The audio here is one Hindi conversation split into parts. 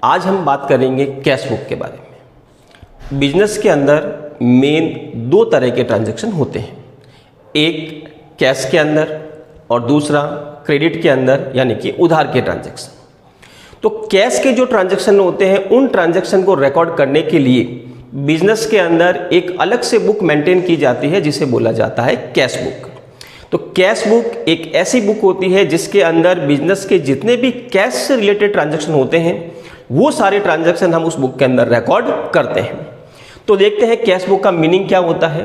आज हम बात करेंगे कैश बुक के बारे में। बिजनेस के अंदर मेन दो तरह के ट्रांजैक्शन होते हैं, एक कैश के अंदर और दूसरा क्रेडिट के अंदर यानी कि उधार के ट्रांजैक्शन। तो कैश के जो ट्रांजैक्शन होते हैं उन ट्रांजैक्शन को रिकॉर्ड करने के लिए बिजनेस के अंदर एक अलग से बुक मेंटेन की जाती है जिसे बोला जाता है कैश बुक। तो कैश बुक एक ऐसी बुक होती है जिसके अंदर बिजनेस के जितने भी कैश से रिलेटेड ट्रांजैक्शन होते हैं वो सारे ट्रांजैक्शन हम उस बुक के अंदर रिकॉर्ड करते हैं। तो देखते हैं कैश बुक का मीनिंग क्या होता है।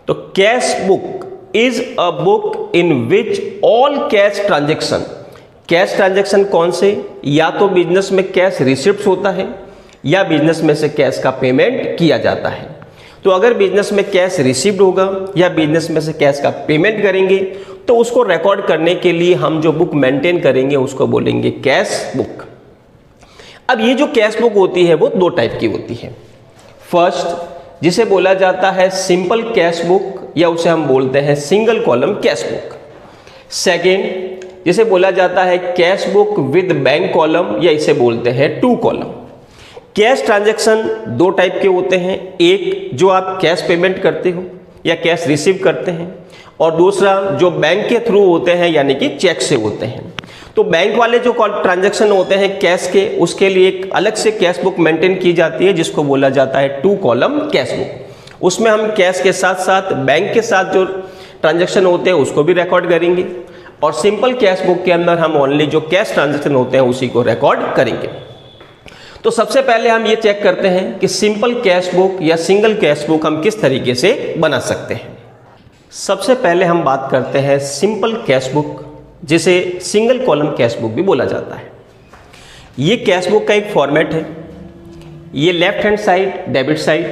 तो cash book is a book in which all cash transaction, cash transaction कौन से, या तो बिजनेस में कैश रिसिप्ट होता है या बिजनेस में से कैश का पेमेंट किया जाता है। तो अगर बिजनेस में कैश रिसीव्ड होगा या बिजनेस में से कैश का पेमेंट करेंगे तो उसको रिकॉर्ड करने के लिए हम जो बुक मेंटेन करेंगे उसको बोलेंगे कैश बुक। अब ये जो कैश बुक होती है वो दो टाइप की होती है। फर्स्ट जिसे बोला जाता है सिंपल कैश बुक या उसे हम बोलते हैं single column cash book. Second जिसे बोला जाता है cash book with bank column या इसे बोलते हैं टू कॉलम। कैश ट्रांजैक्शन दो टाइप के होते हैं, एक जो आप कैश पेमेंट करते हो या कैश रिसीव करते हैं और दूसरा जो बैंक के थ्रू होते हैं यानी कि चेक से होते हैं। तो बैंक वाले जो ट्रांजैक्शन होते हैं कैश के, उसके लिए एक अलग से कैश बुक मेंटेन की जाती है जिसको बोला जाता है टू कॉलम कैश बुक। उसमें हम कैश के साथ साथ बैंक के साथ जो ट्रांजैक्शन होते हैं उसको भी रिकॉर्ड करेंगे और सिंपल कैश बुक के अंदर हम ओनली जो कैश ट्रांजैक्शन होते हैं उसी को रिकॉर्ड करेंगे। तो सबसे पहले हम ये चेक करते हैं कि सिंपल कैश बुक या सिंगल कैश बुक हम किस तरीके से बना सकते हैं। सबसे पहले हम बात करते हैं सिंपल कैश बुक जिसे सिंगल कॉलम कैश बुक भी बोला जाता है। ये कैश बुक का एक फॉर्मेट है। ये left hand side debit side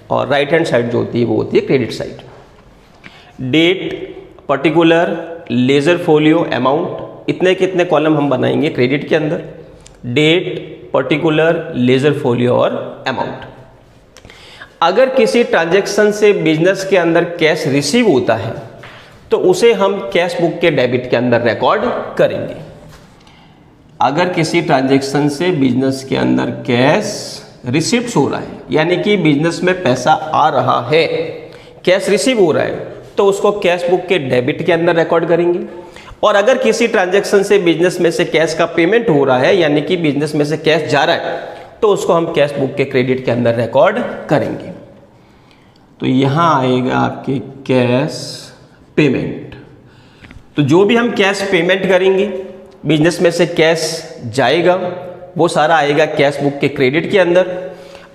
और राइट हैंड साइड जो होती है वो होती है credit side. Date, particular, ledger folio, amount, इतने कितने कॉलम हम बनाएंगे क्रेडिट के अंदर। डेट, पर्टिकुलर, लेजर फोलियो और अमाउंट। अगर किसी ट्रांजैक्शन से बिजनेस के अंदर कैश रिसीव होता है तो उसे हम कैश बुक के डेबिट के अंदर रिकॉर्ड करेंगे। अगर किसी ट्रांजैक्शन से बिजनेस के अंदर कैश रिसीव्ड हो रहा है यानी कि बिजनेस में पैसा आ रहा है, कैश रिसीव हो रहा है, तो उसको कैश बुक के डेबिट के अंदर रिकॉर्ड करेंगे। और अगर किसी ट्रांजैक्शन से बिजनेस में से कैश का पेमेंट हो रहा है यानी कि बिजनेस में से कैश जा रहा है तो उसको हम कैश बुक के क्रेडिट के अंदर रिकॉर्ड करेंगे। तो यहाँ आएगा आपके कैश पेमेंट। तो जो भी हम कैश पेमेंट करेंगे बिजनेस में से कैश जाएगा वो सारा आएगा कैश बुक के क्रेडिट के अंदर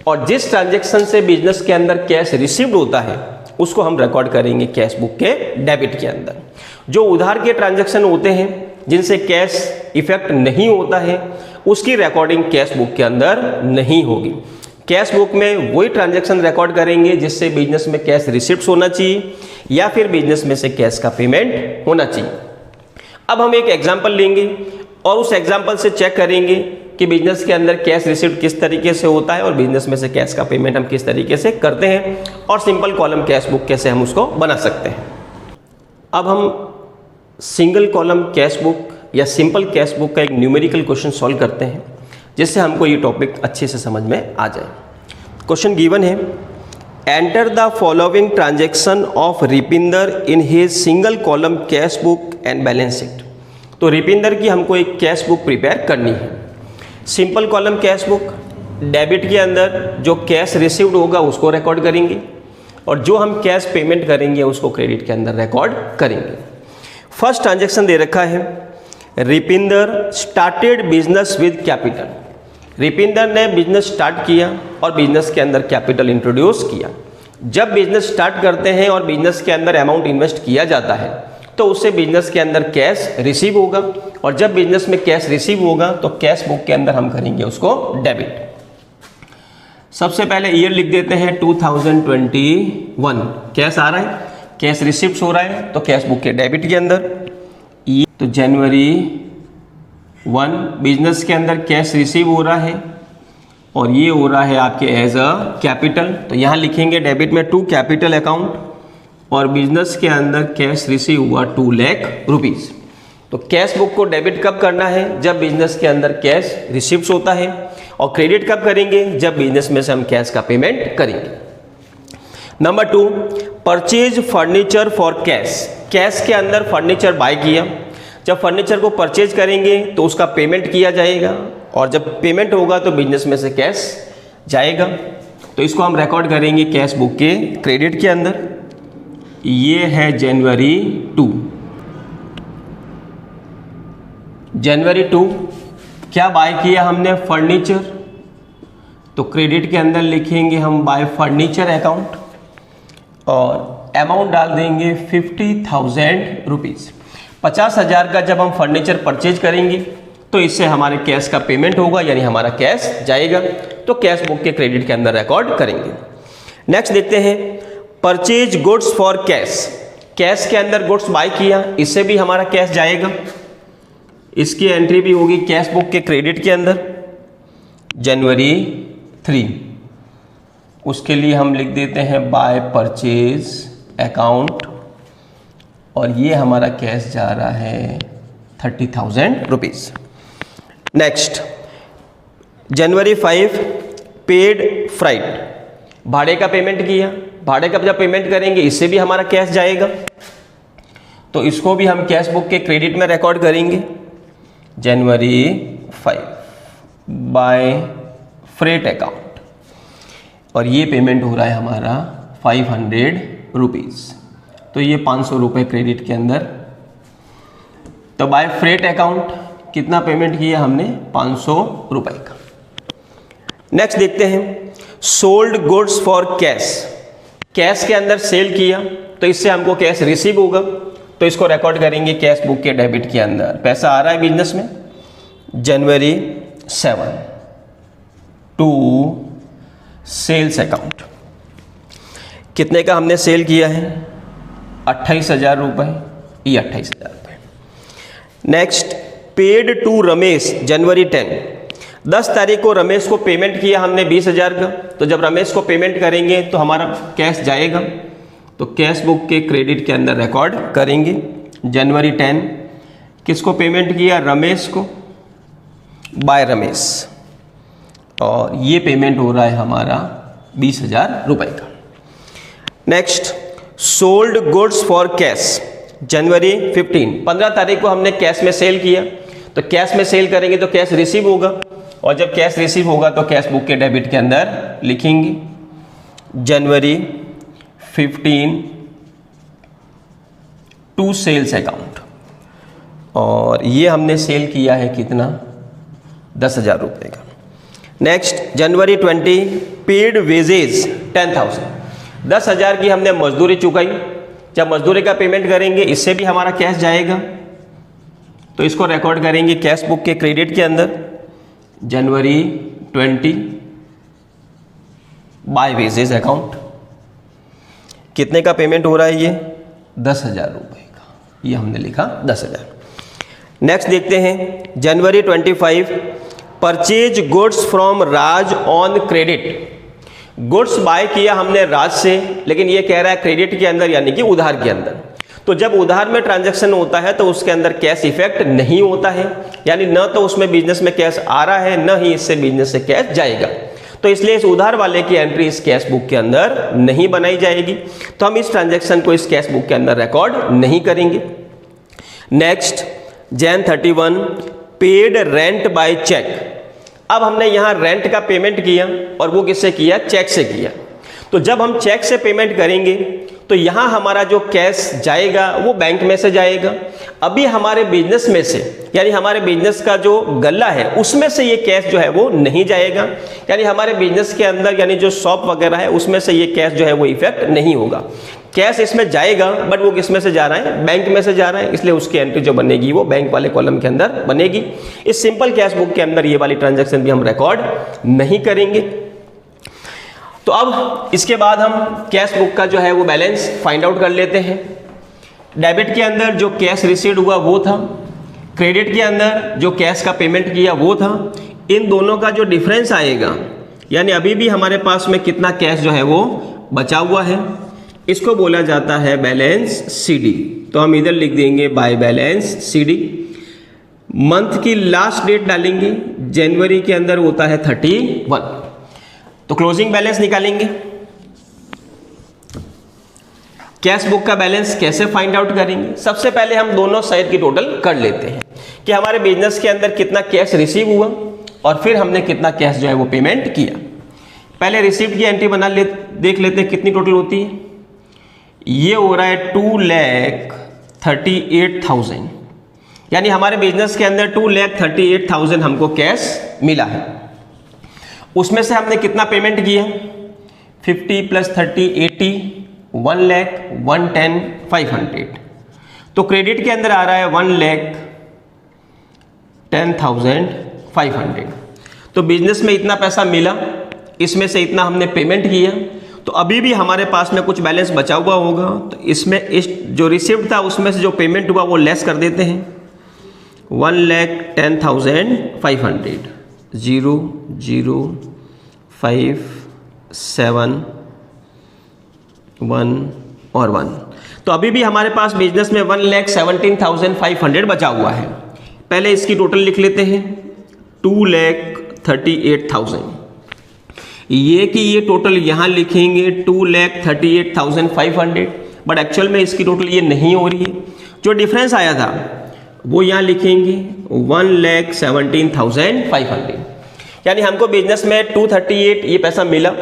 और जिस ट्रांजैक्शन से बिजनेस के अंदर कैश रिसीव्ड होता है उसको हम रिकॉर्ड करेंगे कैश बुक के डेबिट के अंदर। जो उधार के ट्रांजैक्शन होते हैं जिनसे कैश इफेक्ट नहीं होता है उसकी रिकॉर्डिंग कैश बुक के अंदर नहीं होगी। कैश बुक में वही ट्रांजैक्शन रिकॉर्ड करेंगे जिससे बिजनेस में कैश रिसिप्ट होना चाहिए या फिर बिजनेस में से कैश का पेमेंट होना चाहिए। अब हम एक एग्जांपल लेंगे और उस एग्जांपल से चेक करेंगे कि बिजनेस के अंदर कैश रिसिप्ट किस तरीके से होता है और बिजनेस में से कैश का पेमेंट हम किस तरीके से करते हैं और सिंपल कॉलम कैश बुक कैसे हम उसको बना सकते हैं। अब हम सिंगल कॉलम कैश बुक या सिंपल कैश बुक का एक न्यूमेरिकल क्वेश्चन सॉल्व करते हैं जिससे हमको ये टॉपिक अच्छे से समझ में आ जाए। क्वेश्चन गिवन है, enter the following transaction of Ripinder in his single column cash book and balance sheet. तो रिपिंदर की हमको एक कैश बुक प्रिपेयर करनी है। Simple column cash book, debit के अंदर जो कैश रिसीव्ड होगा उसको रिकॉर्ड करेंगे और जो हम कैश पेमेंट करेंगे उसको क्रेडिट के अंदर रिकॉर्ड करेंगे। फर्स्ट ट्रांजैक्शन दे रखा है, रिपिंदर स्टार्टेड बिजनेस विद कैपिटल। रिपिंदर ने बिजनेस स्टार्ट किया और बिजनेस के अंदर कैपिटल इंट्रोड्यूस किया। जब बिजनेस स्टार्ट करते हैं और बिजनेस के अंदर अमाउंट इन्वेस्ट किया जाता है तो उससे बिजनेस के अंदर कैश रिसीव होगा और जब बिजनेस में कैश रिसीव होगा तो कैश बुक के अंदर हम करेंगे उसको डेबिट। सबसे पहले ईयर लिख देते हैं 2021। कैश आ रहा है, कैश रिसीव्ड हो रहा है तो कैश बुक के डेबिट के अंदर। तो जनवरी 1 बिजनेस के अंदर कैश रिसीव हो रहा है और ये हो रहा है आपके एज अ कैपिटल। तो यहाँ लिखेंगे डेबिट में टू कैपिटल अकाउंट और बिजनेस के अंदर कैश रिसीव हुआ 2 लाख रुपीज़। तो कैश बुक को डेबिट कब करना है? जब बिजनेस के अंदर कैश रिसीव्स होता है। और क्रेडिट कब करेंगे? जब बिजनेस में से हम कैश का पेमेंट करेंगे। Number 2, purchase furniture for cash. Cash के अंदर फर्नीचर बाय किया, जब फर्नीचर को परचेज करेंगे तो उसका पेमेंट किया जाएगा, और जब पेमेंट होगा तो बिजनेस में से कैश जाएगा। तो इसको हम रिकॉर्ड करेंगे कैश बुक के क्रेडिट के अंदर। ये है जनवरी 2। जनवरी 2 क्या बाय किया हमने? फर्नीचर। तो क्रेडिट के अंदर लिखेंगे हम बाय फर्नीचर अकाउंट, और अमाउंट डाल देंगे 50,000 रुपीज़। 50,000 का जब हम फर्नीचर परचेज करेंगे तो इससे हमारे कैश का पेमेंट होगा, यानी हमारा कैश जाएगा। तो कैश बुक के क्रेडिट के अंदर रिकॉर्ड करेंगे। नेक्स्ट देखते हैं purchase goods for cash. Cash के अंदर गुड्स बाय किया, इससे भी हमारा कैश जाएगा। इसकी एंट्री भी होगी कैश बुक के क्रेडिट के अंदर जनवरी 3। उसके लिए हम लिख देते हैं बाय परचेज अकाउंट, और ये हमारा कैश जा रहा है 30,000 रुपीज़। नेक्स्ट जनवरी 5 पेड फ्राइट। भाड़े का पेमेंट किया, भाड़े का जब पेमेंट करेंगे इससे भी हमारा कैश जाएगा। तो इसको भी हम कैश बुक के क्रेडिट में रिकॉर्ड करेंगे जनवरी 5 बाय फ्रेट अकाउंट, और ये पेमेंट हो रहा है हमारा 500 रुपीज़। तो ये 500 रुपये क्रेडिट के अंदर। तो बाय फ्रेट अकाउंट कितना पेमेंट किया हमने? 500 रुपये का। नेक्स्ट देखते हैं sold goods for cash. Cash के अंदर सेल किया तो इससे हमको कैश रिसीव होगा, तो इसको रिकॉर्ड करेंगे कैश बुक के डेबिट के अंदर। पैसा आ रहा है बिजनेस में जनवरी 7 टू सेल्स अकाउंट। कितने का हमने सेल किया है? 28,000 रुपये। ये 28,000 रुपये। नेक्स्ट पेड टू रमेश जनवरी 10। 10 तारीख को रमेश को पेमेंट किया हमने 20,000 का। तो जब रमेश को पेमेंट करेंगे तो हमारा कैश जाएगा, तो कैश बुक के क्रेडिट के अंदर रिकॉर्ड करेंगे जनवरी 10। किसको पेमेंट किया? रमेश को, बाय रमेश, और ये पेमेंट हो रहा है हमारा 20,000 रुपये का। Next sold goods for cash January 15। 15 तारीख को हमने कैश में सेल किया, तो कैश में सेल करेंगे तो कैश रिसीव होगा, और जब कैश रिसीव होगा तो कैश बुक के डेबिट के अंदर लिखेंगे जनवरी 15 टू सेल्स अकाउंट, और ये हमने सेल किया है कितना? 10,000 रुपये का। नेक्स्ट जनवरी 20 पेड वेजेस 10,000। 10,000 की हमने मजदूरी चुकाई। जब मजदूरी का पेमेंट करेंगे इससे भी हमारा कैश जाएगा, तो इसको रिकॉर्ड करेंगे कैश बुक के क्रेडिट के अंदर जनवरी 20 बाय वेजेस अकाउंट। कितने का पेमेंट हो रहा है? ये 10,000 रुपये का। ये हमने लिखा 10,000। नेक्स्ट देखते हैं जनवरी 25 purchase goods from Raj on credit. Goods by किया हमने राज से, लेकिन ये कह रहा है क्रेडिट के अंदर, यानी कि उधार के अंदर। तो जब उधार में ट्रांजैक्शन होता है तो उसके अंदर कैश इफेक्ट नहीं होता है, यानी न तो उसमें बिजनेस में कैश आ रहा है, न ही इससे बिजनेस से कैश जाएगा। तो इसलिए इस उधार वाले की एंट्री इस कैश बुक के अंदर नहीं बनाई जाएगी, तो हम इस ट्रांजैक्शन को इस कैश बुक के अंदर रिकॉर्ड नहीं करेंगे। Next Jan 31 paid rent by cheque. अब हमने यहाँ रेंट का पेमेंट किया, और वो किससे किया? चेक से किया। तो जब हम चेक से पेमेंट करेंगे तो यहाँ हमारा जो कैश जाएगा वो बैंक में से जाएगा। अभी हमारे बिजनेस में से, यानी हमारे बिजनेस का जो गल्ला है उसमें से ये कैश जो है वो नहीं जाएगा, यानी हमारे बिजनेस के अंदर, यानी जो शॉप वगैरह है उसमें से ये कैश जो है वो इफेक्ट नहीं होगा। कैश इसमें जाएगा, बट वो किस में से जा रहा है? बैंक में से जा रहा है, इसलिए उसकी एंट्री जो बनेगी वो बैंक वाले कॉलम के अंदर बनेगी। इस सिंपल कैश बुक के अंदर ये वाली ट्रांजैक्शन भी हम रिकॉर्ड नहीं करेंगे। तो अब इसके बाद हम कैश बुक का जो है वो बैलेंस फाइंड आउट कर लेते हैं। डेबिट के अंदर जो कैश रिसीव्ड हुआ वो था, क्रेडिट के अंदर जो कैश का पेमेंट किया वो था। इन दोनों का जो डिफरेंस आएगा, यानी अभी भी हमारे पास में कितना कैश जो है वो बचा हुआ है, इसको बोला जाता है बैलेंस सीडी। तो हम इधर लिख देंगे बाय बैलेंस सीडी। मंथ की लास्ट डेट डालेंगे, जनवरी के अंदर होता है 31। तो क्लोजिंग बैलेंस निकालेंगे। कैश बुक का बैलेंस कैसे फाइंड आउट करेंगे? सबसे पहले हम दोनों साइड की टोटल कर लेते हैं कि हमारे बिजनेस के अंदर कितना कैश रिसीव हुआ और फिर हमने कितना कैश जो है वो पेमेंट किया। पहले रिसीप्ट की एंट्री बना देख लेते हैं कितनी टोटल होती है। ये हो रहा है 2,38,000, यानी हमारे बिजनेस के अंदर 2,38,000 हमको कैश मिला है। उसमें से हमने कितना पेमेंट किया? 50 + 30 80, 1,110,500। तो क्रेडिट के अंदर आ रहा है 1,10,500। तो बिजनेस में इतना पैसा मिला, इसमें से इतना हमने पेमेंट किया, तो अभी भी हमारे पास में कुछ बैलेंस बचा हुआ होगा। तो इसमें इस जो रिसिप्ट था उसमें से जो पेमेंट हुआ वो लेस कर देते हैं। 1,10,500 0 0 5 7 1 और 1। तो अभी भी हमारे पास बिजनेस में 1,17,500 बचा हुआ है। पहले इसकी टोटल लिख लेते हैं 2,38,000। ये कि ये टोटल यहाँ लिखेंगे 2,38,500, बट एक्चुअल में इसकी टोटल ये नहीं हो रही है। जो डिफरेंस आया था वो यहाँ लिखेंगे 1,17,500, यानी हमको बिजनेस में 238 ये पैसा मिला,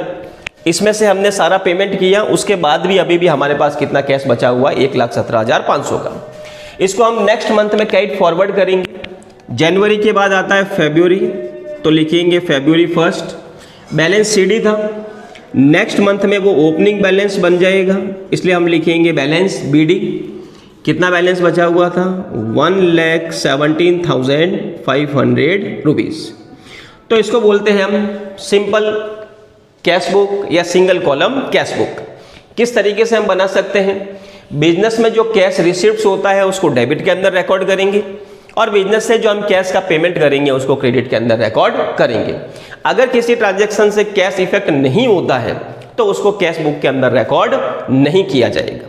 इसमें से हमने सारा पेमेंट किया, उसके बाद भी अभी भी हमारे पास कितना कैश बचा हुआ? 1,17,500 का। इसको हम नेक्स्ट मंथ में कैरी फॉरवर्ड करेंगे। जनवरी के बाद आता है फरवरी, तो लिखेंगे फरवरी 1। बैलेंस सीडी था, नेक्स्ट मंथ में वो ओपनिंग बैलेंस बन जाएगा, इसलिए हम लिखेंगे बैलेंस बीडी। कितना बैलेंस बचा हुआ था? 1,17,500 रुपीज़। तो इसको बोलते हैं हम सिंपल कैश बुक या सिंगल कॉलम कैश बुक। किस तरीके से हम बना सकते हैं? बिजनेस में जो कैश रिसिप्ट्स होता है उसको डेबिट के अंदर रिकॉर्ड करेंगे और बिजनेस से जो हम कैश का पेमेंट करेंगे उसको क्रेडिट के अंदर रिकॉर्ड करेंगे। अगर किसी ट्रांजैक्शन से कैश इफेक्ट नहीं होता है तो उसको कैश बुक के अंदर रिकॉर्ड नहीं किया जाएगा।